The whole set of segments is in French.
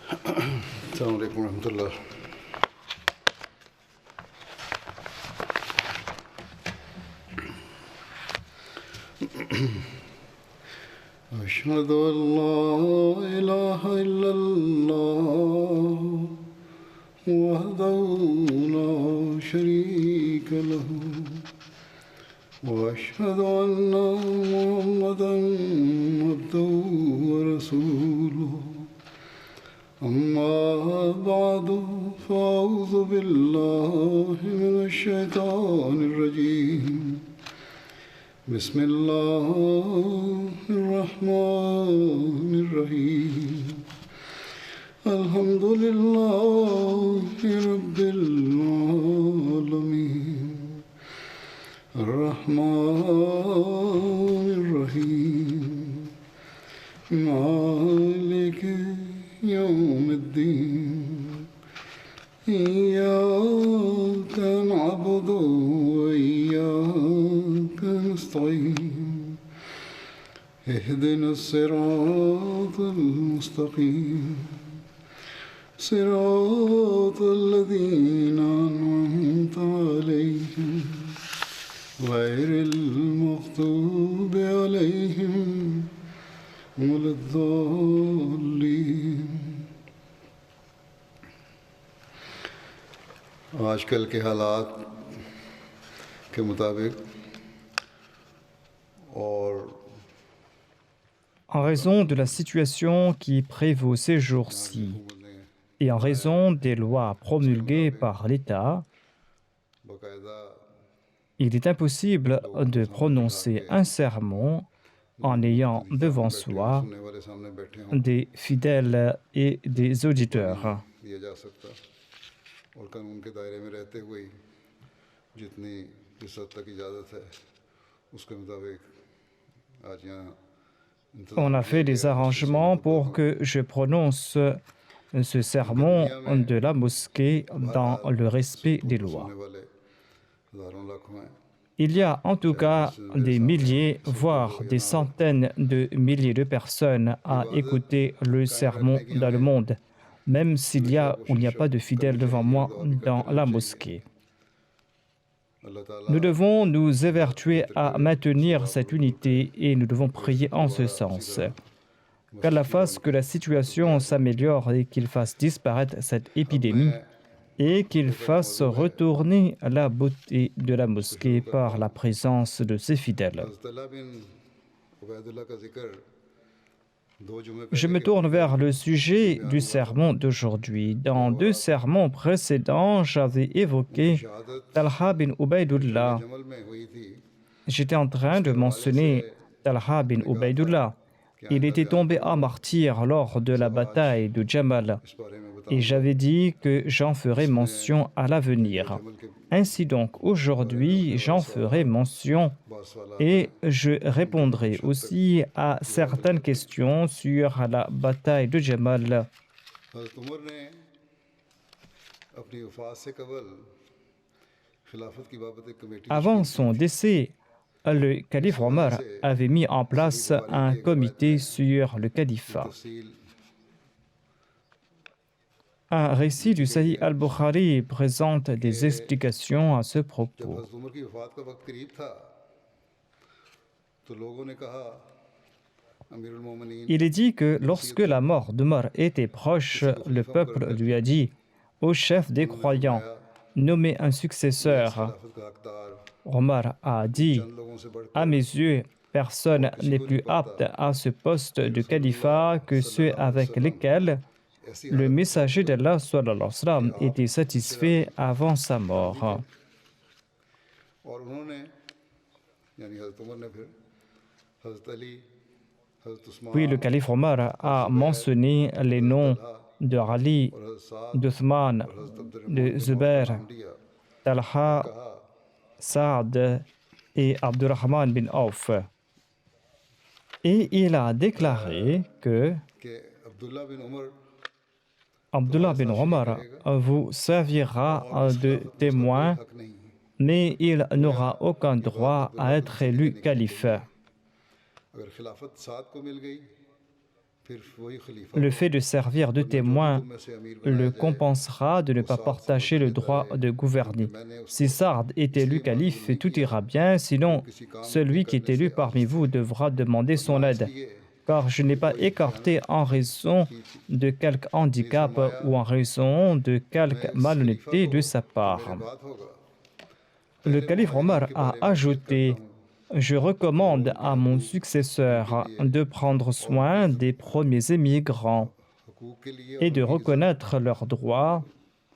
السلام عليكم ورحمة الله. أشهد أن لا إله إلا الله وحده لا شريك له وأشهد أن محمدا عبده ورسوله أما بعد فأعوذ بالله من الشيطان الرجيم بسم الله الرحمن الرحيم الحمد لله رب العالمين الرحمن الرحيم مالك يوم الدين إياك نعبد وإياك نستعين اهدنا الصراط المستقيم صراط الذين أنعمت عليهم غير المغضوب عليهم ولا الضالين. आजकल के हालात के मुताबिक और En raison de la situation qui prévaut ces jours-ci et en raison des lois promulguées par l'État, il est impossible de prononcer un sermon en ayant devant soi des fidèles et des auditeurs. और कानून के दायरे में रहते हुए जितनी जिस हद तक इजाज़त है उसके मुताबिक आज यहाँ On a fait des arrangements pour que je prononce ce sermon de la mosquée dans le respect des lois. Il y a en tout cas des milliers, voire des centaines de milliers de personnes à écouter le sermon dans le monde, même s'il y a ou il n'y a pas de fidèles devant moi dans la mosquée. Nous devons nous évertuer à maintenir cette unité et nous devons prier en ce sens. Qu'Allah fasse que la situation s'améliore et qu'il fasse disparaître cette épidémie et qu'il fasse retourner la beauté de la mosquée par la présence de ses fidèles. Je me tourne vers le sujet du sermon d'aujourd'hui. Dans 2 sermons précédents, j'avais évoqué Talha bin Ubaydullah. J'étais en train de mentionner Talha bin Ubaydullah. Il était tombé à martyr lors de la bataille de Jamal. Et j'avais dit que j'en ferai mention à l'avenir. Ainsi donc, aujourd'hui, j'en ferai mention et je répondrai aussi à certaines questions sur la bataille de Jamal. Avant son décès, le calife Omar avait mis en place un comité sur le califat. Un récit du Sahih al-Bukhari présente des explications à ce propos. Il est dit que lorsque la mort d'Omar était proche, le peuple lui a dit « Ô chef des croyants, nommez un successeur ». Omar a dit « À mes yeux, personne n'est plus apte à ce poste de califat que ceux avec lesquels le messager d'Allah sallallahu alayhi wa sallam était satisfait avant sa mort. » Puis le calife Omar a mentionné les noms de Ali, d'Uthman, de Zubair, Talha, Saad et Abdurrahman bin Auf. Et il a déclaré que Abdullah bin Omar vous servira de témoin, mais il n'aura aucun droit à être élu calife. Le fait de servir de témoin le compensera de ne pas partager le droit de gouverner. Si Saad est élu calife, tout ira bien, sinon celui qui est élu parmi vous devra demander son aide, car je n'ai pas écarté en raison de quelque handicap ou en raison de quelque malhonnêteté de sa part. Le calife Omar a ajouté: je recommande à mon successeur de prendre soin des premiers émigrants et de reconnaître leurs droits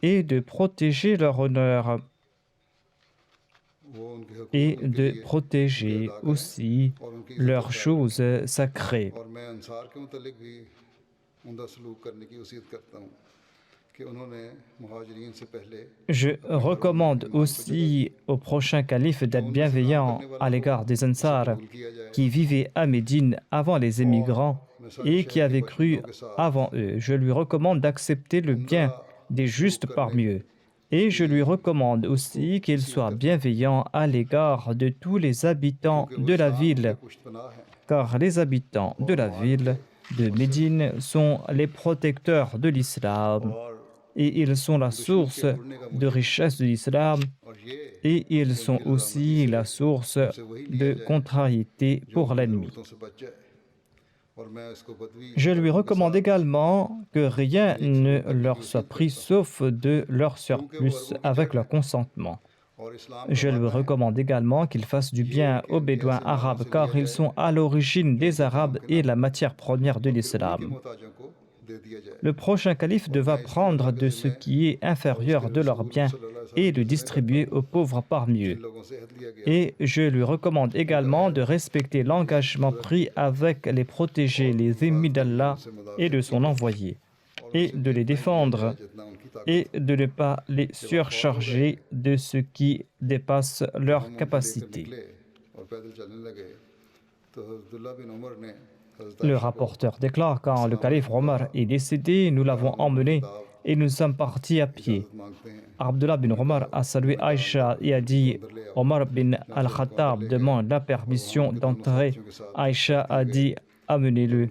et de protéger leur honneur et de protéger aussi leurs choses sacrées. Je recommande aussi au prochain calife d'être bienveillant à l'égard des Ansar qui vivaient à Médine avant les émigrants et qui avaient cru avant eux. Je lui recommande d'accepter le bien des justes parmi eux. Et je lui recommande aussi qu'il soit bienveillant à l'égard de tous les habitants de la ville, car les habitants de la ville de Médine sont les protecteurs de l'islam. Et ils sont la source de richesse de l'islam et ils sont aussi la source de contrariété pour l'ennemi. Je lui recommande également que rien ne leur soit pris sauf de leur surplus avec leur consentement. Je lui recommande également qu'il fasse du bien aux Bédouins arabes car ils sont à l'origine des Arabes et la matière première de l'islam. Le prochain calife devra prendre de ce qui est inférieur de leurs biens et le distribuer aux pauvres parmi eux. Et je lui recommande également de respecter l'engagement pris avec les protégés, les ennemis d'Allah et de son envoyé, et de les défendre, et de ne pas les surcharger de ce qui dépasse leur capacité. Le rapporteur déclare: quand le calife Omar est décédé, nous l'avons emmené et nous sommes partis à pied. Abdullah bin Omar a salué Aïcha et a dit: Omar bin al-Khattab demande la permission d'entrer. Aïcha a dit: amenez-le.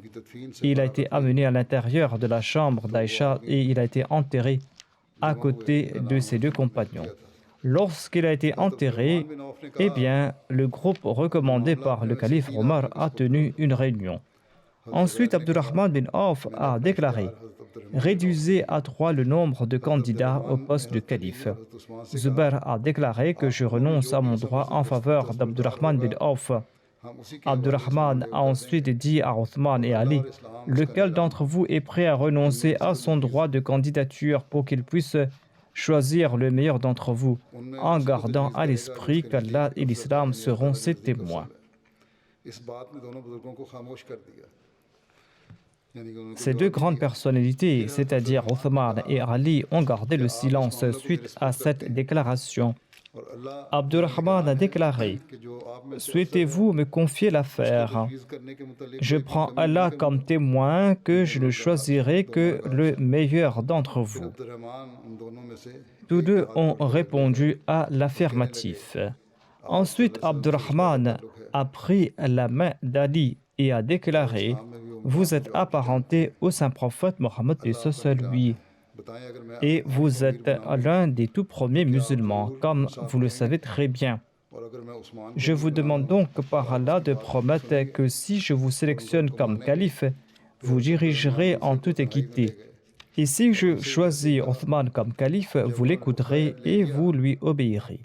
Il a été amené à l'intérieur de la chambre d'Aïcha et il a été enterré à côté de ses deux compagnons. Lorsqu'il a été enterré, eh bien, le groupe recommandé par le calife Omar a tenu une réunion. Ensuite, Abdurrahman bin Auf a déclaré: réduisez à 3 le nombre de candidats au poste de calife. Zubair a déclaré que je renonce à mon droit en faveur d'Abdurrahman bin Auf. Abdurrahman a ensuite dit à Othman et Ali: lequel d'entre vous est prêt à renoncer à son droit de candidature pour qu'il puisse choisir le meilleur d'entre vous, en gardant à l'esprit qu'Allah et l'islam seront ses témoins. Ces deux grandes personnalités, c'est-à-dire Othman et Ali, ont gardé le silence suite à cette déclaration. Abdurrahman a déclaré: souhaitez-vous me confier l'affaire? Je prends Allah comme témoin que je ne choisirai que le meilleur d'entre vous. Tous deux ont répondu à l'affirmatif. Ensuite, Abdurrahman a pris la main d'Ali et a déclaré: vous êtes apparenté au saint prophète Mohammed lui. Et vous êtes l'un des tout premiers musulmans, comme vous le savez très bien. Je vous demande donc par Allah de promettre que si je vous sélectionne comme calife, vous dirigerez en toute équité. Et si je choisis Othman comme calife, vous l'écouterez et vous lui obéirez.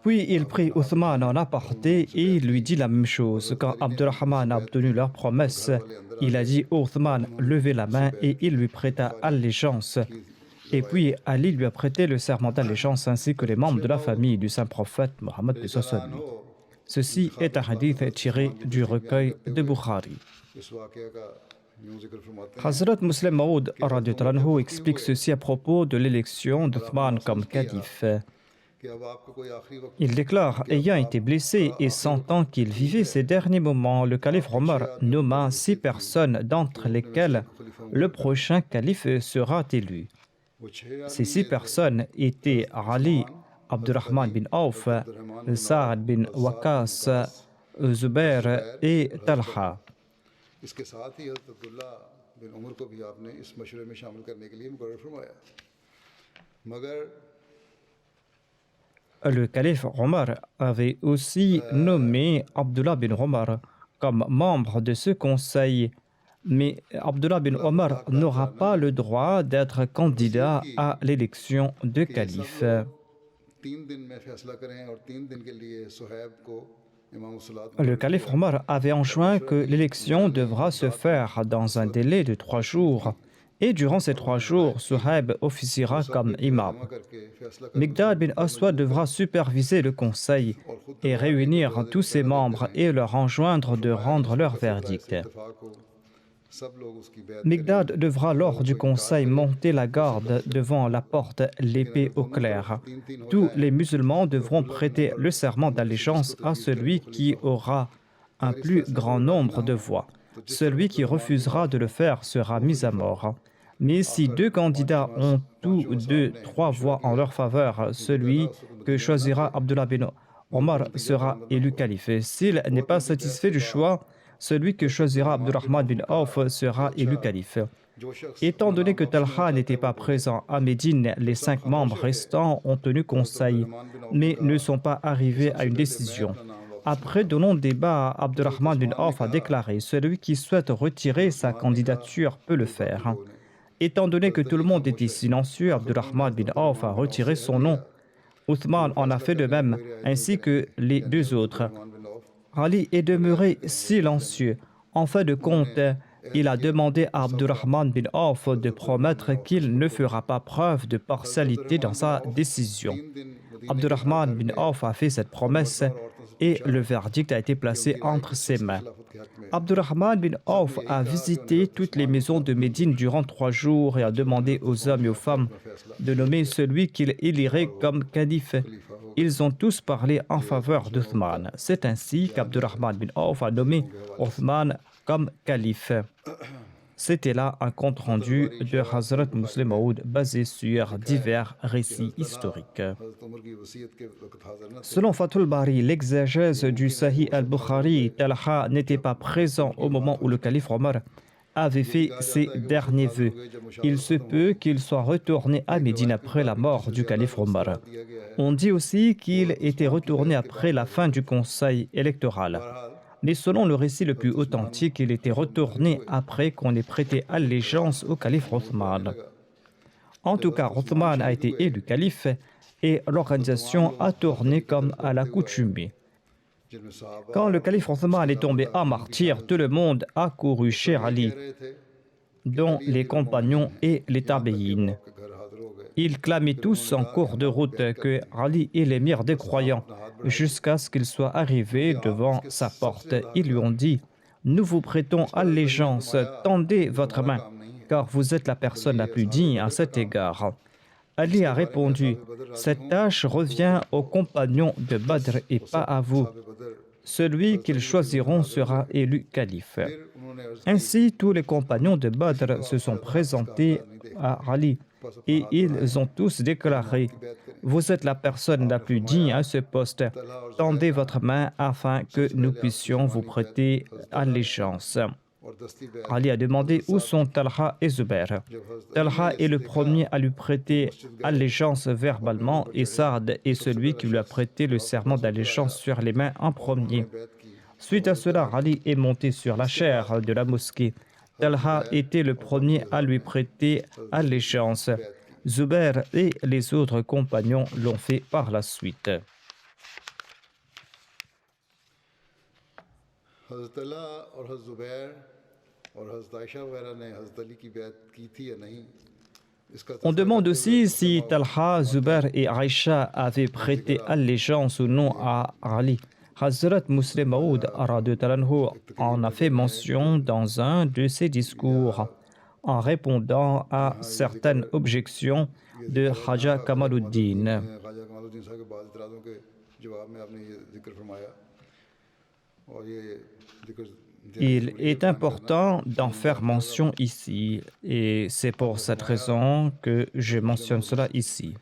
Puis il prit Othman en aparté et lui dit la même chose. Quand Abdurrahman a obtenu leur promesse, il a dit: Othman, levez la main, et il lui prêta allégeance. Et puis Ali lui a prêté le serment d'allégeance ainsi que les membres de la famille du saint prophète Mohammed. Ceci est un hadith tiré du recueil de Bukhari. Hazrat Muslim Maud explique ceci à propos de l'élection d'Othman comme calife. Il déclare: ayant été blessé et sentant qu'il vivait ces derniers moments, le calife Omar nomma 6 personnes d'entre lesquelles le prochain calife sera élu. Ces 6 personnes étaient Ali, Abdurrahman bin Auf, Saad bin Waqas, Zubair et Talha. इसके साथ ही हज़रत अब्दुल्ला बिन उमर को भी आपने इस मशवरे में शामिल करने के लिए मुकर्रर फरमाया मगर Le calife Omar avait aussi nommé Abdullah bin Omar comme membre de ce conseil, mais Abdullah bin Omar n'aura pas le droit d'être candidat à l'élection de calife. 3 दिन में फैसला करें और 3 दिन के लिए सुहैब को Le calife Omar avait enjoint que l'élection devra se faire dans un délai de 3 jours. Et durant ces 3 jours, Suhaib officiera comme imam. Miqdad bin Aswad devra superviser le conseil et réunir tous ses membres et leur enjoindre de rendre leur verdict. Miqdad devra lors du conseil monter la garde devant la porte, l'épée au clair. Tous les musulmans devront prêter le serment d'allégeance à celui qui aura un plus grand nombre de voix. Celui qui refusera de le faire sera mis à mort. Mais si 2 candidats ont tous 2 3 voix en leur faveur, celui que choisira Abdullah bin Omar sera élu calife. S'il n'est pas satisfait du choix, celui que choisira Abdurrahman bin Auf sera élu calife. Étant donné que Talha n'était pas présent à Médine, les 5 membres restants ont tenu conseil, mais ne sont pas arrivés à une décision. Après de longs débats, Abdurrahman bin Auf a déclaré « Celui qui souhaite retirer sa candidature peut le faire ». Étant donné que tout le monde était silencieux, Abdurrahman bin Auf a retiré son nom. Uthman en a fait de même, ainsi que les 2 autres. Ali est demeuré silencieux. En fin de compte, il a demandé à Abdurrahman bin Auf de promettre qu'il ne fera pas preuve de partialité dans sa décision. Abdurrahman bin Auf a fait cette promesse et le verdict a été placé entre ses mains. Abdurrahman bin Auf a visité toutes les maisons de Médine durant 3 jours et a demandé aux hommes et aux femmes de nommer celui qu'il élirait comme calife. Ils ont tous parlé en faveur d'Uthman. C'est ainsi qu'Abdurrahman bin Auf a nommé Uthman comme calife. C'était là un compte-rendu de Hazrat Muslim Maud basé sur divers récits historiques. Selon Fathul Bari, l'exégèse du Sahih al-Bukhari, Talha n'était pas présent au moment où le calife Omar avait fait ses derniers vœux. Il se peut qu'il soit retourné à Médine après la mort du calife Omar. On dit aussi qu'il était retourné après la fin du conseil électoral. Mais selon le récit le plus authentique, il était retourné après qu'on ait prêté allégeance au calife Othman. En tout cas, Othman a été élu calife et l'organisation a tourné comme à l'accoutumée. Quand le calife Othman est tombé en martyr, tout le monde a couru chez Ali, dont les compagnons et les tabéines. Ils clamaient tous en cours de route que Ali est l'émir des croyants, jusqu'à ce qu'il soit arrivé devant sa porte. Ils lui ont dit « Nous vous prêtons allégeance, tendez votre main, car vous êtes la personne la plus digne à cet égard. » Ali a répondu « Cette tâche revient aux compagnons de Badr et pas à vous. Celui qu'ils choisiront sera élu calife. » Ainsi, tous les compagnons de Badr se sont présentés à Ali et ils ont tous déclaré « Vous êtes la personne la plus digne à ce poste. Tendez votre main afin que nous puissions vous prêter allégeance. » Ali a demandé où sont Talha et Zubair. Talha est le premier à lui prêter allégeance verbalement et Saad est celui qui lui a prêté le serment d'allégeance sur les mains en premier. Suite à cela, Ali est monté sur la chaire de la mosquée. Talha était le premier à lui prêter allégeance. Zubair et les autres compagnons l'ont fait par la suite. On demande aussi si Talha, Zubair et Aïcha avaient prêté allégeance ou non à Ali. Hazrat Muslim Maud en a fait mention dans un de ses discours en répondant à certaines objections de Khaja Kamaluddin. Il est important d'en faire mention ici et c'est pour cette raison que je mentionne cela ici.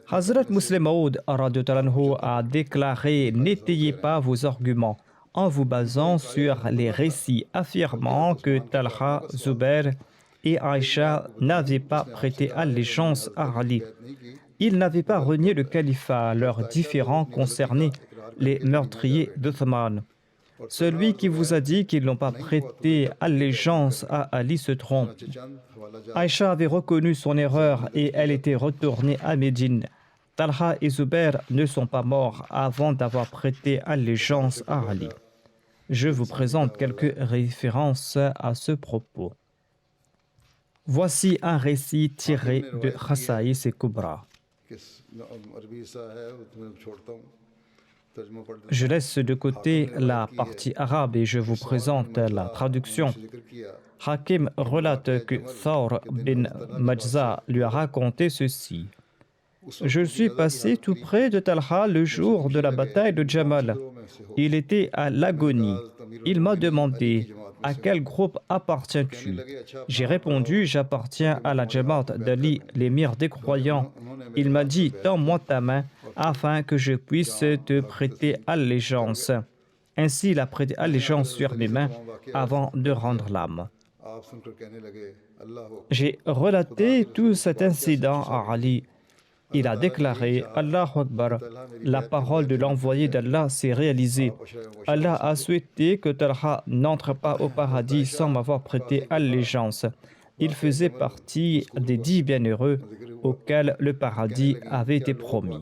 Hazrat Muslim Maud a déclaré « N'étayez pas vos arguments en vous basant sur les récits affirmant que Talha, Zubair et Aïcha n'avaient pas prêté allégeance à Ali. Ils n'avaient pas renié le califat, leurs différends concernaient les meurtriers d'Othman. Celui qui vous a dit qu'ils n'ont pas prêté allégeance à Ali se trompe. Aïcha avait reconnu son erreur et elle était retournée à Médine. Talha et Zubair ne sont pas morts avant d'avoir prêté allégeance à Ali. Je vous présente quelques références à ce propos. Voici un récit tiré de Khasaïs et Kubra. Je laisse de côté la partie arabe et je vous présente la traduction. Hakim relate que Thawr bin Majza lui a raconté ceci. Je suis passé tout près de Talha le jour de la bataille de Jamal. Il était à l'agonie. Il m'a demandé « À quel groupe appartiens-tu » J'ai répondu « J'appartiens à la Jamaat d'Ali, l'émir des croyants. » Il m'a dit « Tends-moi ta main afin que je puisse te prêter allégeance. » Ainsi, il a prêté allégeance sur mes mains avant de rendre l'âme. J'ai relaté tout cet incident à Ali. Il a déclaré « Allahu Akbar ». La parole de l'envoyé d'Allah s'est réalisée. Allah a souhaité que Talha n'entre pas au paradis sans m'avoir prêté allégeance. Il faisait partie des 10 bienheureux auxquels le paradis avait été promis.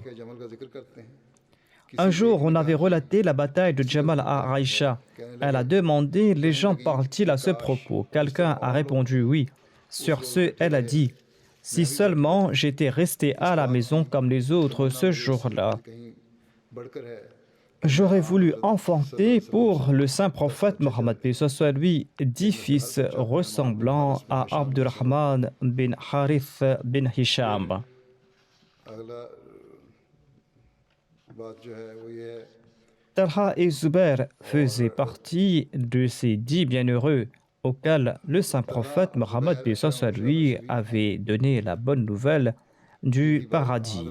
Un jour, on avait relaté la bataille de Jamal à Aïcha. Elle a demandé « Les gens parlent-ils à ce propos ?» Quelqu'un a répondu « Oui ». Sur ce, elle a dit « Si seulement j'étais resté à la maison comme les autres ce jour-là, j'aurais voulu enfanter pour le saint prophète Mohammed, paix soit lui, 10 fils ressemblant à Abdurrahman bin Harith bin Hisham. » Talha et Zubair faisaient partie de ces 10 bienheureux auquel le saint prophète Mohammed, paix soit lui, avait donné la bonne nouvelle du paradis.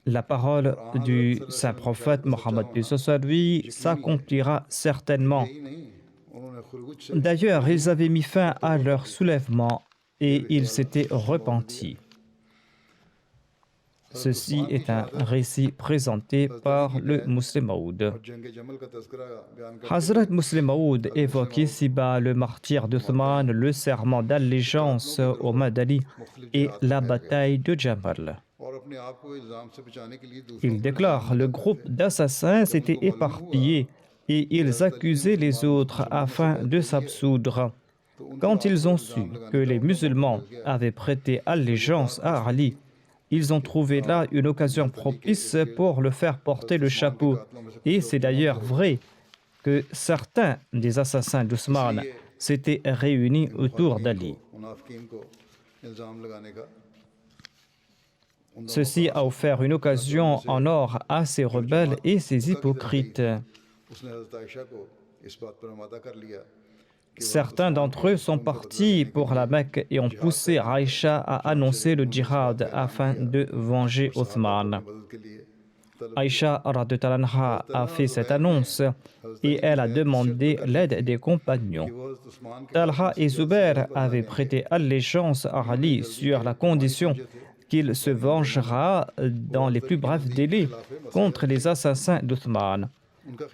La parole du saint prophète Mohammed, paix soit lui, s'accomplira certainement. D'ailleurs, ils avaient mis fin à leur soulèvement et ils s'étaient repentis. Ceci est un récit présenté par le Muslim Maud. Hazrat Muslim Maud évoque ici-bas le martyre d'Othman, le serment d'allégeance au Madali et la bataille de Jamal. Il déclare « Le groupe d'assassins s'était éparpillé et ils accusaient les autres afin de s'absoudre. Quand ils ont su que les musulmans avaient prêté allégeance à Ali, ils ont trouvé là une occasion propice pour le faire porter le chapeau. Et c'est d'ailleurs vrai que certains des assassins d'Othman s'étaient réunis autour d'Ali. Ceci a offert une occasion en or à ces rebelles et ces hypocrites. Certains d'entre eux sont partis pour la Mecque et ont poussé Aïcha à annoncer le djihad afin de venger Othman. Aïcha radhiyallahu anha a fait cette annonce et elle a demandé l'aide des compagnons. Talha et Zubair avaient prêté allégeance à Ali sur la condition qu'il se vengera dans les plus brefs délais contre les assassins d'Othman.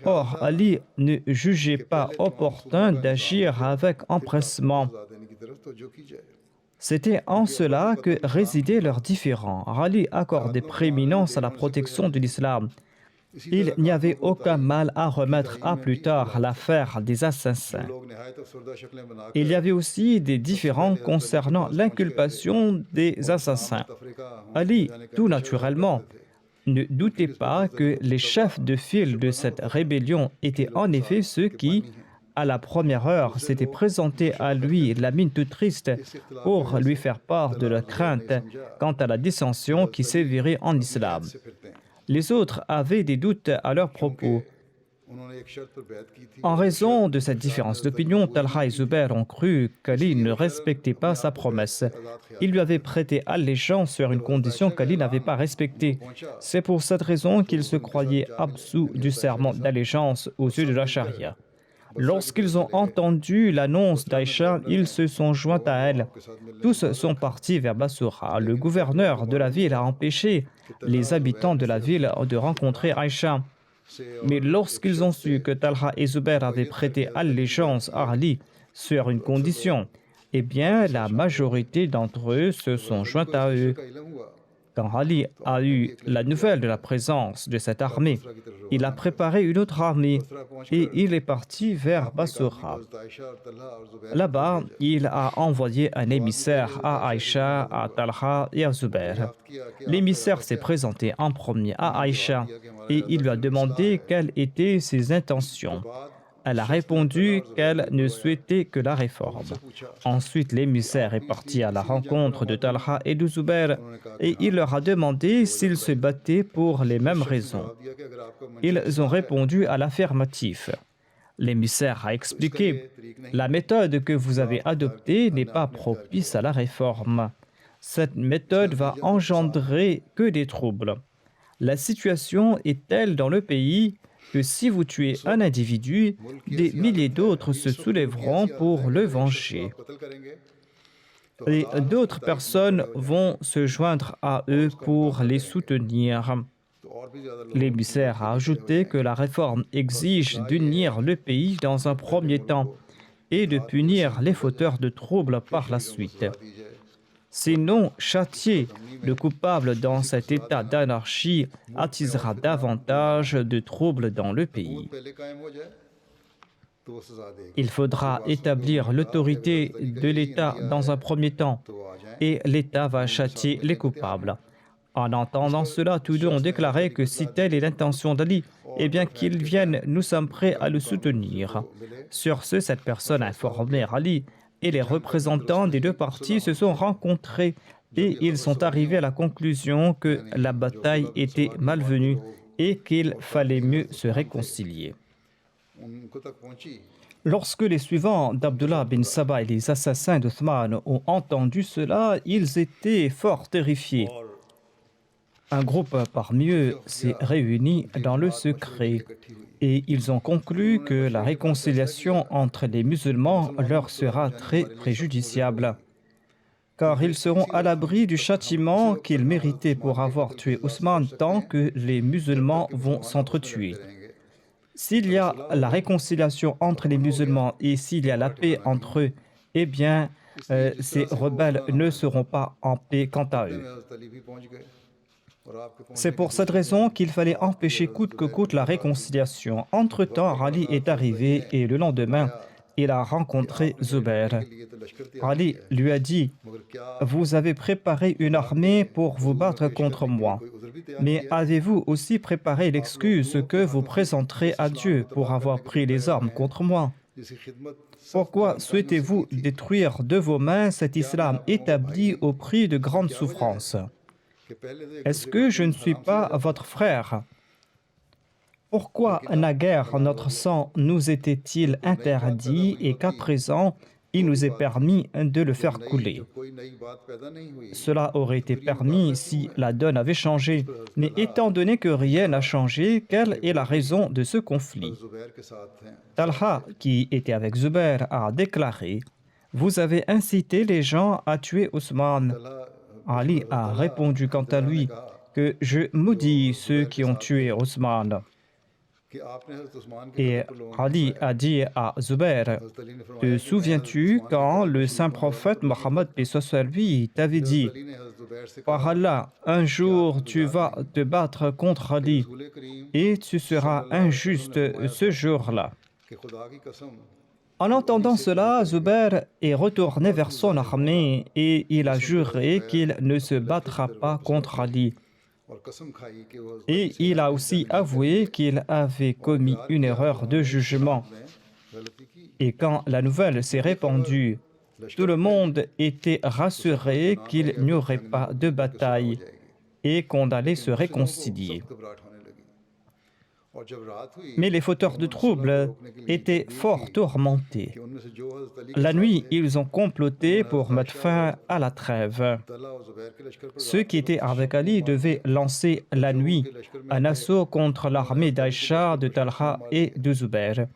Or, Ali ne jugeait pas opportun d'agir avec empressement. C'était en cela que résidaient leurs différends. Ali accordait prééminence à la protection de l'islam. Il n'y avait aucun mal à remettre à plus tard l'affaire des assassins. Il y avait aussi des différends concernant l'inculpation des assassins. Ali, tout naturellement, ne doutait pas que les chefs de file de cette rébellion étaient en effet ceux qui, à la première heure, s'étaient présentés à lui la mine toute triste pour lui faire part de leur crainte quant à la dissension qui sévirait en islam. Les autres avaient des doutes à leur propos. En raison de cette différence d'opinion, Talha et Zubair ont cru qu'Ali ne respectait pas sa promesse. Il lui avait prêté allégeance sur une condition qu'Ali n'avait pas respectée. C'est pour cette raison qu'ils se croyaient absous du serment d'allégeance aux yeux de la charia. Lorsqu'ils ont entendu l'annonce d'Aïcha, ils se sont joints à elle. Tous sont partis vers Bassoura. Le gouverneur de la ville a empêché les habitants de la ville de rencontrer Aïcha. Mais lorsqu'ils ont su que Talha et Zubair avaient prêté allégeance à Ali sur une condition, eh bien, la majorité d'entre eux se sont joints à eux. Quand Ali a eu la nouvelle de la présence de cette armée, il a préparé une autre armée et il est parti vers Bassoura. Là-bas, il a envoyé un émissaire à Aïcha, à Talha et à Zubair. L'émissaire s'est présenté en premier à Aïcha et il lui a demandé quelles étaient ses intentions. Elle a répondu qu'elle ne souhaitait que la réforme. Ensuite, l'émissaire est parti à la rencontre de Talha et de Zubair et il leur a demandé s'ils se battaient pour les mêmes raisons. Ils ont répondu à l'affirmatif. L'émissaire a expliqué « La méthode que vous avez adoptée n'est pas propice à la réforme. Cette méthode va engendrer que des troubles. La situation est telle dans le pays que si vous tuez un individu, des milliers d'autres se soulèveront pour le venger. Et d'autres personnes vont se joindre à eux pour les soutenir. » L'émissaire a ajouté que la réforme exige d'unir le pays dans un premier temps et de punir les fauteurs de troubles par la suite. Sinon, châtier le coupable dans cet état d'anarchie attisera davantage de troubles dans le pays. Il faudra établir l'autorité de l'État dans un premier temps et l'État va châtier les coupables. En entendant cela, tous deux ont déclaré que si telle est l'intention d'Ali, eh bien qu'il vienne, nous sommes prêts à le soutenir. Sur ce, cette personne a informé Ali et les représentants des deux parties se sont rencontrés et ils sont arrivés à la conclusion que la bataille était malvenue et qu'il fallait mieux se réconcilier. Lorsque les suivants d'Abdullah bin Saba et les assassins d'Othman ont entendu cela, ils étaient fort terrifiés. Un groupe parmi eux s'est réuni dans le secret et ils ont conclu que la réconciliation entre les musulmans leur sera très préjudiciable, car ils seront à l'abri du châtiment qu'ils méritaient pour avoir tué Ousmane tant que les musulmans vont s'entretuer. S'il y a la réconciliation entre les musulmans et s'il y a la paix entre eux, eh bien, ces rebelles ne seront pas en paix quant à eux. C'est pour cette raison qu'il fallait empêcher coûte que coûte la réconciliation. Entre-temps, Ali est arrivé et le lendemain, il a rencontré Zubair. Ali lui a dit « Vous avez préparé une armée pour vous battre contre moi, mais avez-vous aussi préparé l'excuse que vous présenterez à Dieu pour avoir pris les armes contre moi? Pourquoi souhaitez-vous détruire de vos mains cet islam établi au prix de grandes souffrances? Est-ce que je ne suis pas votre frère? Pourquoi naguère notre sang nous était-il interdit et qu'à présent il nous est permis de le faire couler? Cela aurait été permis si la donne avait changé, mais étant donné que rien n'a changé, quelle est la raison de ce conflit? Talha, qui était avec Zubair, a déclaré « Vous avez incité les gens à tuer Ousmane. » Ali a répondu quant à lui que « Je maudis ceux qui ont tué Ousmane. » Et Ali a dit à Zubair « Te souviens-tu quand le saint prophète Mohammed lui t'avait dit « Par Allah, un jour tu vas te battre contre Ali et tu seras injuste ce jour-là. » En entendant cela, Zubair est retourné vers son armée et il a juré qu'il ne se battra pas contre Ali. Et il a aussi avoué qu'il avait commis une erreur de jugement. Et quand la nouvelle s'est répandue, tout le monde était rassuré qu'il n'y aurait pas de bataille et qu'on allait se réconcilier. Mais les fauteurs de troubles étaient fort tourmentés. La nuit, ils ont comploté pour mettre fin à la trêve. Ceux qui étaient avec Ali devaient lancer la nuit un assaut contre l'armée d'Aïcha, de Talha et de Zubair.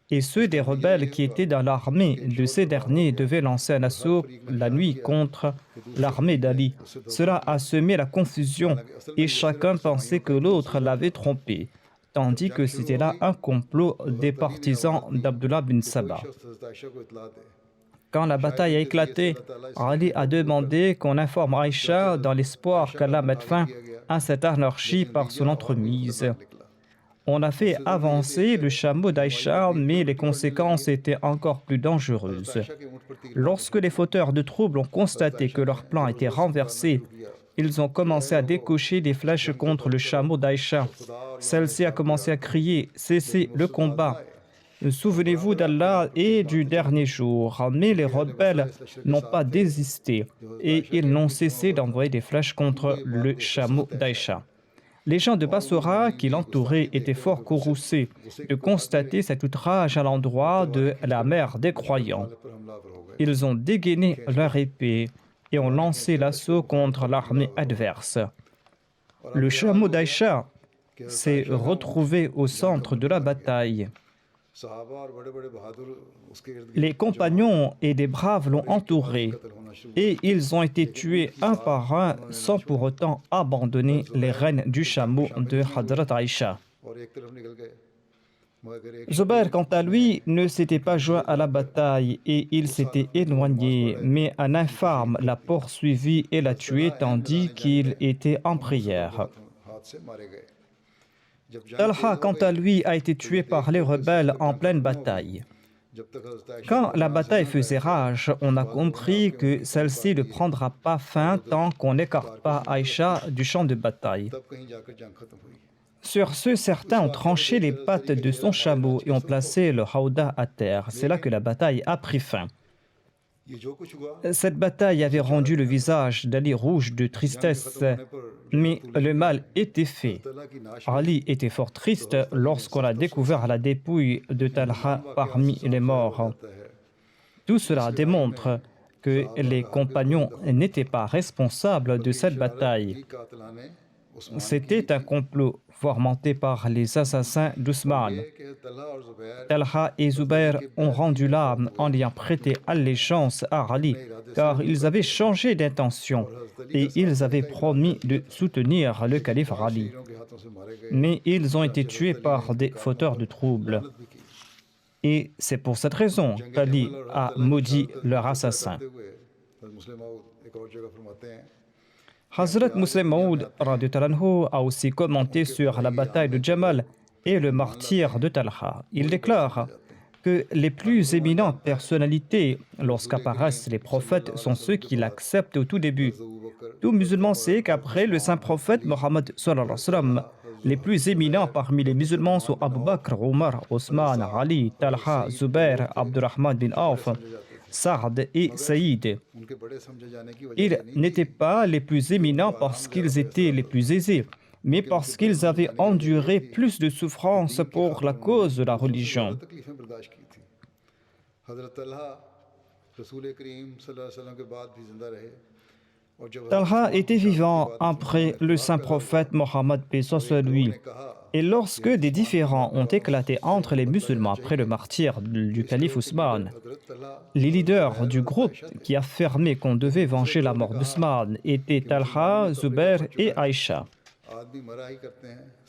Et ceux des rebelles qui étaient dans l'armée de ces derniers devaient lancer un assaut la nuit contre l'armée d'Ali. Cela a semé la confusion et chacun pensait que l'autre l'avait trompé, tandis que c'était là un complot des partisans d'Abdullah bin Saba. Quand la bataille a éclaté, Ali a demandé qu'on informe Aïcha dans l'espoir qu'Allah mette fin à cette anarchie par son entremise. On a fait avancer le chameau d'Aïcha, mais les conséquences étaient encore plus dangereuses. Lorsque les fauteurs de troubles ont constaté que leur plan était renversé, ils ont commencé à décocher des flèches contre le chameau d'Aïcha. Celle-ci a commencé à crier « Cessez le combat !» Souvenez-vous d'Allah et du dernier jour. Mais les rebelles n'ont pas désisté et ils n'ont cessé d'envoyer des flèches contre le chameau d'Aïcha. Les gens de Bassora qui l'entouraient étaient fort courroucés de constater cet outrage à l'endroit de la mère des croyants. Ils ont dégainé leur épée et ont lancé l'assaut contre l'armée adverse. Le chameau d'Aïcha s'est retrouvé au centre de la bataille. Les compagnons et des braves l'ont entouré et ils ont été tués un par un sans pour autant abandonner les rênes du chameau de Hadrat Aïcha. Zubair, quant à lui, ne s'était pas joint à la bataille et il s'était éloigné, mais un infâme l'a poursuivi et l'a tué tandis qu'il était en prière. Talha, quant à lui, a été tué par les rebelles en pleine bataille. Quand la bataille faisait rage, on a compris que celle-ci ne prendra pas fin tant qu'on n'écarte pas Aïcha du champ de bataille. Sur ce, certains ont tranché les pattes de son chameau et ont placé le hawda à terre. C'est là que la bataille a pris fin. Cette bataille avait rendu le visage d'Ali rouge de tristesse, mais le mal était fait. Ali était fort triste lorsqu'on a découvert la dépouille de Talha parmi les morts. Tout cela démontre que les compagnons n'étaient pas responsables de cette bataille. C'était un complot fomenté par les assassins d'Ousmane. Talha et Zubair ont rendu l'âme en ayant prêté allégeance à Ali, car ils avaient changé d'intention et ils avaient promis de soutenir le calife Ali. Mais ils ont été tués par des fauteurs de troubles. Et c'est pour cette raison qu'Ali a maudit leur assassin. Hazrat Muslim Maud a aussi commenté sur la bataille de Jamal et le martyre de Talha. Il déclare que les plus éminentes personnalités, lorsqu'apparaissent les prophètes, sont ceux qui l'acceptent au tout début. Tout musulman sait qu'après le saint prophète Mohammed sallallahu alayhi wa sallam, les plus éminents parmi les musulmans sont Abu Bakr, Omar, Osman, Ali, Talha, Zubair, Abdurrahman bin Auf, Saad et Saïd. Ils n'étaient pas les plus éminents parce qu'ils étaient les plus aisés, mais parce qu'ils avaient enduré plus de souffrances pour la cause de la religion. Talha était vivant après le saint prophète Mohammed paix soit lui. Et lorsque des différends ont éclaté entre les musulmans après le martyre du calife Ousmane, les leaders du groupe qui affirmaient qu'on devait venger la mort d'Ousmane étaient Talha, Zubair et Aïcha.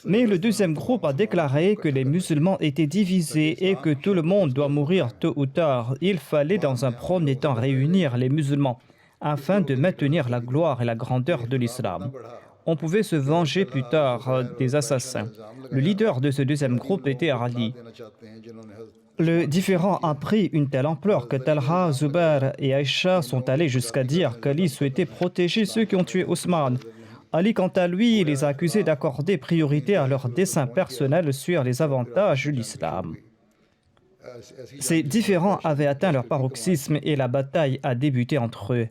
Mais le deuxième groupe a déclaré que les musulmans étaient divisés et que tout le monde doit mourir tôt ou tard. Il fallait dans un premier temps réunir les musulmans afin de maintenir la gloire et la grandeur de l'islam. On pouvait se venger plus tard des assassins. Le leader de ce deuxième groupe était Ali. Le différend a pris une telle ampleur que Talha, Zubair et Aïcha sont allés jusqu'à dire qu'Ali souhaitait protéger ceux qui ont tué Ousmane. Ali, quant à lui, les a accusés d'accorder priorité à leurs desseins personnels sur les avantages de l'islam. Ces différends avaient atteint leur paroxysme et la bataille a débuté entre eux.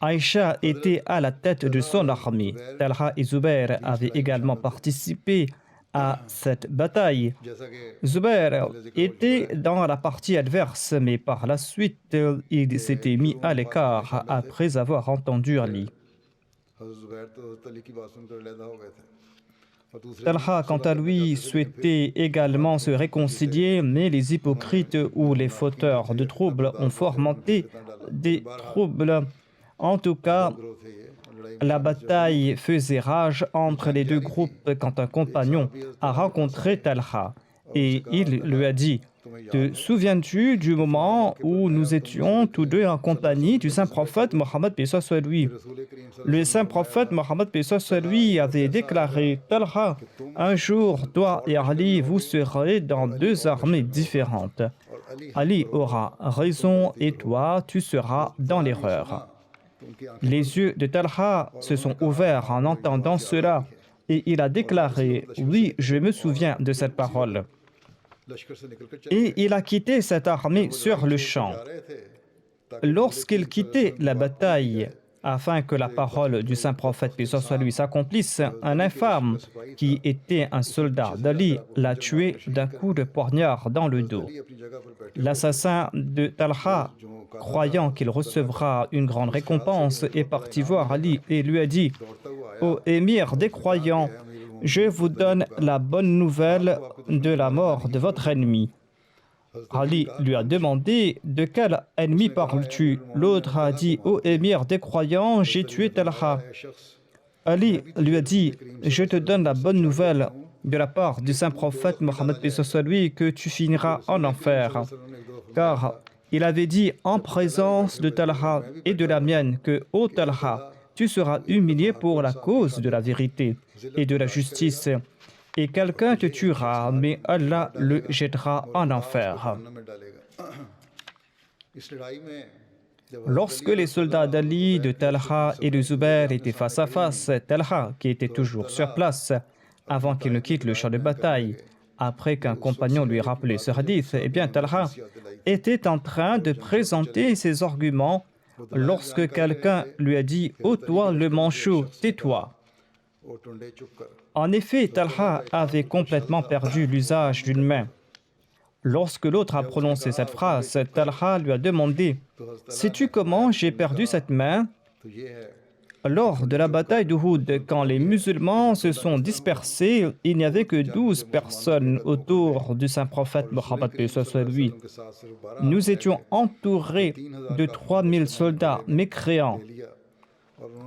Aïcha était à la tête de son armée. Talha et Zubair avaient également participé à cette bataille. Zubair était dans la partie adverse, mais par la suite, il s'était mis à l'écart après avoir entendu Ali. Talha, quant à lui, souhaitait également se réconcilier, mais les hypocrites ou les fauteurs de troubles ont fomenté des troubles. En tout cas, la bataille faisait rage entre les deux groupes quand un compagnon a rencontré Talha et il lui a dit « Te souviens-tu du moment où nous étions tous deux en compagnie du saint prophète Mohammed paix soit lui ?» Le saint prophète Mohammed paix soit lui avait déclaré « Talha, un jour, toi et Ali, vous serez dans deux armées différentes. Ali aura raison et toi, tu seras dans l'erreur. » Les yeux de Talha se sont ouverts en entendant cela et il a déclaré « Oui, je me souviens de cette parole. » Et il a quitté cette armée sur le champ. Lorsqu'il quittait la bataille, afin que la parole du saint prophète, paix soit lui, s'accomplisse, un infâme qui était un soldat d'Ali l'a tué d'un coup de poignard dans le dos. L'assassin de Talha, croyant qu'il recevra une grande récompense, est parti voir Ali et lui a dit « Ô émir des croyants, je vous donne la bonne nouvelle de la mort de votre ennemi. » Ali lui a demandé « De quel ennemi parles-tu » L'autre a dit « Ô émir des croyants, j'ai tué Talha. » Ali lui a dit « Je te donne la bonne nouvelle de la part du saint prophète Mohammed paix soit lui que tu finiras en enfer. » Car il avait dit en présence de Talha et de la mienne que « Ô Talha, tu seras humilié pour la cause de la vérité et de la justice. Et quelqu'un te tuera, mais Allah le jettera en enfer. » Lorsque les soldats d'Ali, de Talha et de Zubair étaient face à face, Talha, qui était toujours sur place, avant qu'il ne quitte le champ de bataille, après qu'un compagnon lui rappelait ce hadith, eh bien Talha était en train de présenter ses arguments lorsque quelqu'un lui a dit « Ô toi le manchot, tais-toi » En effet, Talha avait complètement perdu l'usage d'une main. Lorsque l'autre a prononcé cette phrase, Talha lui a demandé « Sais-tu comment j'ai perdu cette main ?» Lors de la bataille d'Uhud, quand les musulmans se sont dispersés, il n'y avait que 12 personnes autour du saint prophète Mohammed paix soit lui. Nous étions entourés de 3000 soldats mécréants.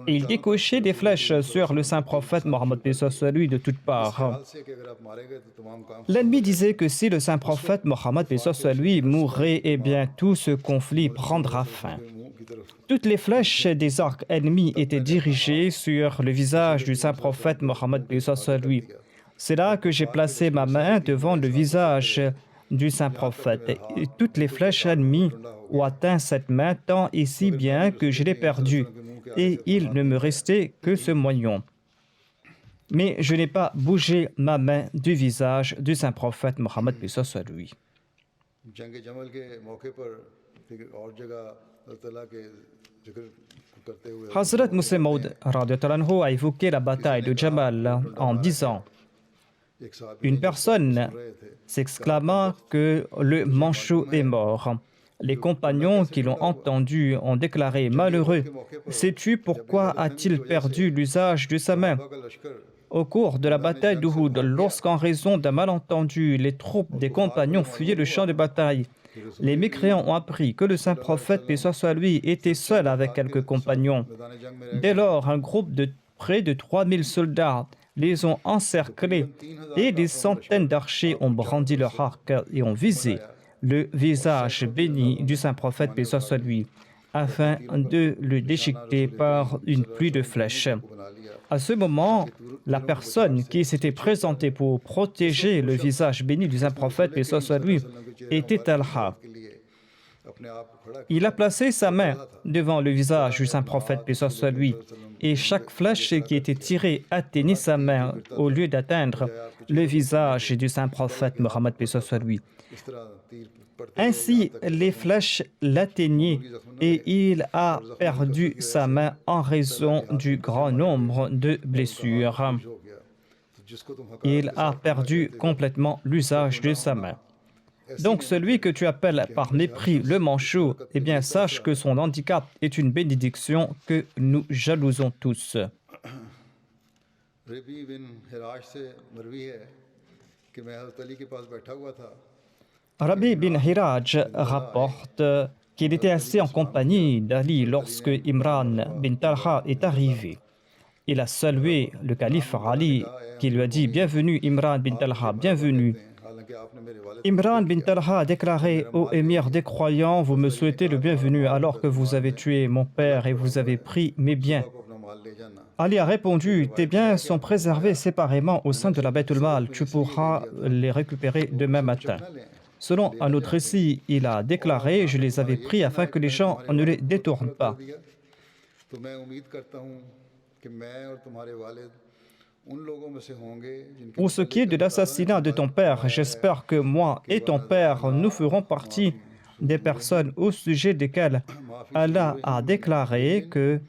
Ils décochaient des flèches sur le saint prophète Mohammed paix soit lui de toutes parts. L'ennemi disait que si le saint prophète Mohammed paix soit lui mourait, eh bien tout ce conflit prendra fin. Toutes les flèches des arcs ennemis étaient dirigées sur le visage du saint prophète Mohammed paix soit lui. C'est là que j'ai placé ma main devant le visage du saint prophète. Et toutes les flèches ennemies ont atteint cette main tant et si bien que je l'ai perdue. Et il ne me restait que ce moignon. Mais je n'ai pas bougé ma main du visage du saint prophète Mohammed paix soit lui. Hazrat Muslim Maud a évoqué la bataille de Jamal en disant « Une personne s'exclama que le manchot est mort. Les compagnons qui l'ont entendu ont déclaré « Malheureux, sais-tu pourquoi a-t-il perdu l'usage de sa main ?» Au cours de la bataille d'Uhud, lorsqu'en raison d'un malentendu, les troupes des compagnons fuyaient le champ de bataille, les mécréants ont appris que le saint prophète, paix soit lui, était seul avec quelques compagnons. Dès lors, un groupe de près de 3000 soldats les ont encerclés et des centaines d'archers ont brandi leur arc et ont visé le visage béni du saint prophète, paix soit lui, afin de le déchiqueter par une pluie de flèches. À ce moment, la personne qui s'était présentée pour protéger le visage béni du saint prophète, paix soit lui, était Talha. Il a placé sa main devant le visage du saint prophète, paix soit lui, et chaque flèche qui était tirée atteignait sa main au lieu d'atteindre le visage du saint prophète Mohammed paix soit lui. Ainsi, les flèches l'atteignaient et il a perdu sa main en raison du grand nombre de blessures. il a perdu complètement l'usage de sa main. Donc celui que tu appelles par mépris le manchot, eh bien sache que son handicap est une bénédiction que nous jalousons tous. रबी बिन हिराश से मरवी है कि मैं हज़रत अली के पास बैठा हुआ था। Rabbi bin Hiraj rapporte qu'il était assis en compagnie d'Ali lorsque Imran bin Talha est arrivé. Il a salué le calife Ali qui lui a dit « Bienvenue Imran bin Talha, bienvenue ». Imran bin Talha a déclaré « Ô émir des croyants, vous me souhaitez le bienvenu alors que vous avez tué mon père et vous avez pris mes biens. » Ali a répondu « Tes biens sont préservés séparément au sein de la Bayt al-Mal, tu pourras les récupérer demain matin. » Selon un autre récit, il a déclaré « Je les avais pris afin que les gens ne les détournent pas. » Pour ce qui est de l'assassinat de ton père, j'espère que moi et ton père, nous ferons partie des personnes au sujet desquelles Allah a déclaré que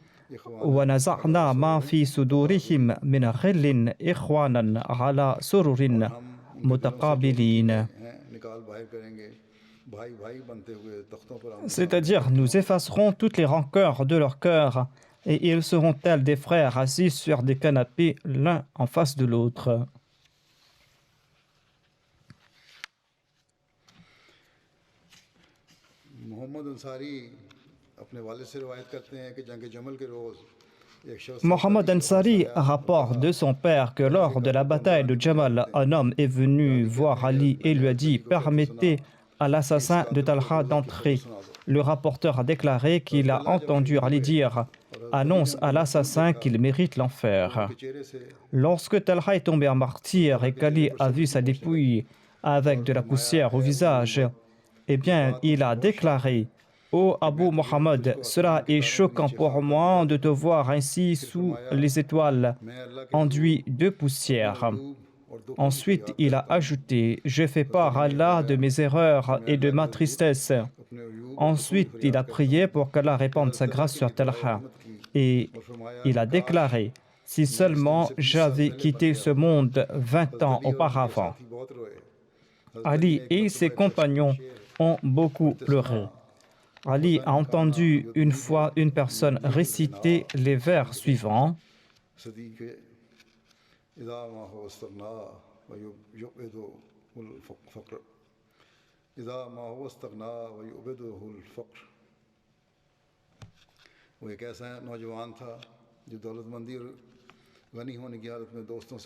وَنَزَعْنَا مَا فِي صُدُورِهِمْ مِنْ غِلٍّ إِخْوَانًا عَلَى سُرُرٍ مُتَقَابِلِينَ. C'est-à-dire, nous effacerons toutes les rancœurs de leur cœur et ils seront tels des frères assis sur des canapés l'un en face de l'autre. Mohammed Ansari rapporte de son père que lors de la bataille de Jamal, un homme est venu voir Ali et lui a dit « Permettez à l'assassin de Talha d'entrer ». Le rapporteur a déclaré qu'il a entendu Ali dire « Annonce à l'assassin qu'il mérite l'enfer ». Lorsque Talha est tombé en martyr et qu'Ali a vu sa dépouille avec de la poussière au visage, eh bien, il a déclaré « Ô Abu Mohammed, cela est choquant pour moi de te voir ainsi sous les étoiles, enduit de poussière. » Ensuite, il a ajouté « Je fais part à Allah de mes erreurs et de ma tristesse. » Ensuite, il a prié pour qu'Allah répande sa grâce sur Talha. Et il a déclaré « Si seulement j'avais quitté ce monde 20 ans auparavant. » Ali et ses compagnons ont beaucoup pleuré. Ali a entendu une fois une personne réciter les vers suivants.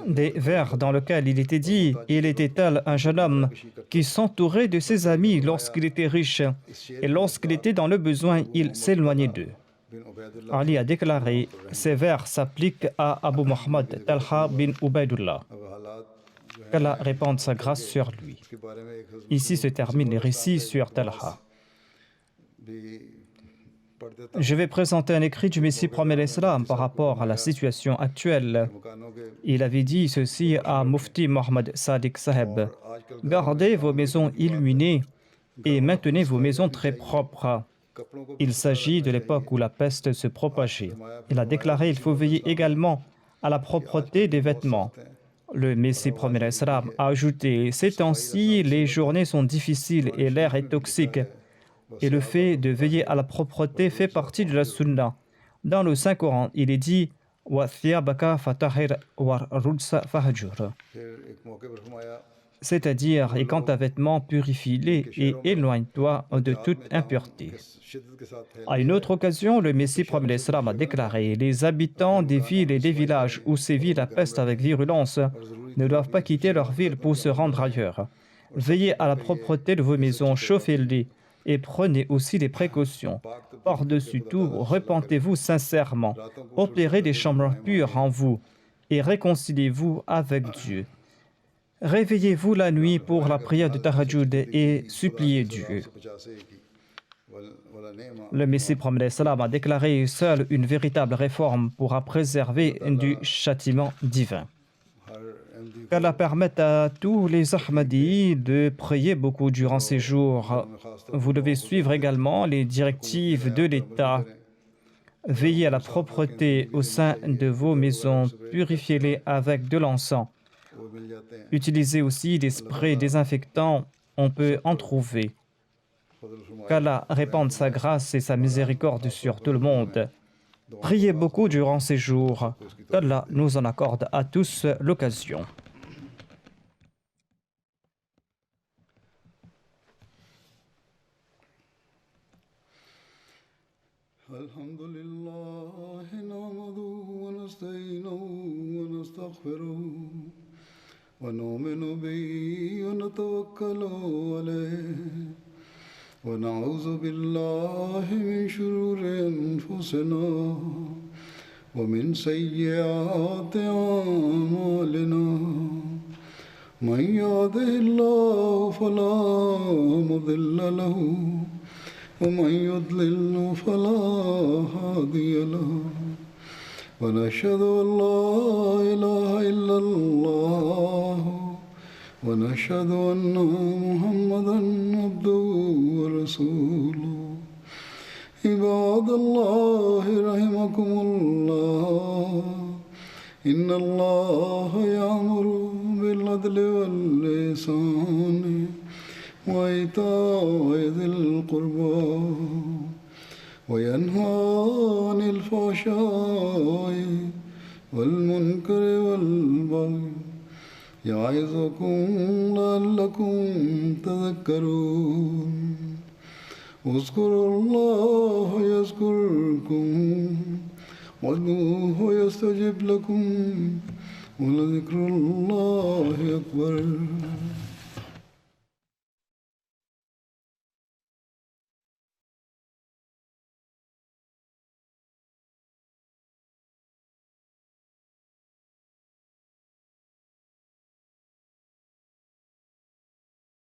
Des vers dans lesquels il était dit « Il était tel un jeune homme qui s'entourait de ses amis lorsqu'il était riche, et lorsqu'il était dans le besoin, il s'éloignait d'eux. » Ali a déclaré « Ces vers s'appliquent à Abu Muhammad Talha bin Ubaydullah. » Qu'Allah répande sa grâce sur lui. Ici se terminent les récits sur Talha. Je vais présenter un écrit du Messie promet l'Islam par rapport à la situation actuelle. Il avait dit ceci à Mufti Mohammed Sadiq Saheb. « Gardez vos maisons illuminées et maintenez vos maisons très propres. » Il s'agit de l'époque où la peste se propageait. Il a déclaré « Il faut veiller également à la propreté des vêtements. » Le Messie promet l'Islam a ajouté « Ces temps-ci, les journées sont difficiles et l'air est toxique. » Et le fait de veiller à la propreté fait partie de la sunna. Dans le Saint-Coran, il est dit c'est-à-dire, et quand ta vêtement, purifie-les et éloigne-toi de toute impureté. À une autre occasion, le Messie promet l'Islam a déclaré les habitants des villes et des villages où sévit la peste avec virulence ne doivent pas quitter leur ville pour se rendre ailleurs. Veillez à la propreté de vos maisons, chauffez-les et prenez aussi des précautions. Par-dessus tout, repentez-vous sincèrement, opérez des chambres pures en vous et réconciliez-vous avec Dieu. Réveillez-vous la nuit pour la prière de Tahajjud et suppliez Dieu. Le Messie promet l'Islam a déclaré seule une véritable réforme pourra préserver du châtiment divin. Qu'Allah permette à tous les Ahmadis de prier beaucoup durant ces jours. Vous devez suivre également les directives de l'État. Veillez à la propreté au sein de vos maisons, purifiez-les avec de l'encens. वो मिल जाते हैं। Utilisez aussi des sprays désinfectants, on peut en trouver. Qu'Allah répande sa grâce et sa miséricorde sur tout le monde. Priez beaucoup durant ces jours. Qu'Allah nous en accorde à tous l'occasion. الحمد لله نحمده ونستعينه ونستغفره ونؤمن به ونتوكل عليه ونعوذ بالله من شرور أنفسنا ومن سيئات أعمالنا من يهده الله فلا مضل له ومن يضلل فلا هادي له ونشهد أن لا إله إلا الله ونشهد أن محمدا عبده ورسوله عباد الله رحمكم الله إن الله يأمر بالعدل والإحسان وإيتاء ذي القربى وينهى عن الفحشاء والمنكر والبغي يعظكم لعلكم تذكرون اذكروا الله يذكركم وادعوه يستجب لكم ولذكر الله أكبر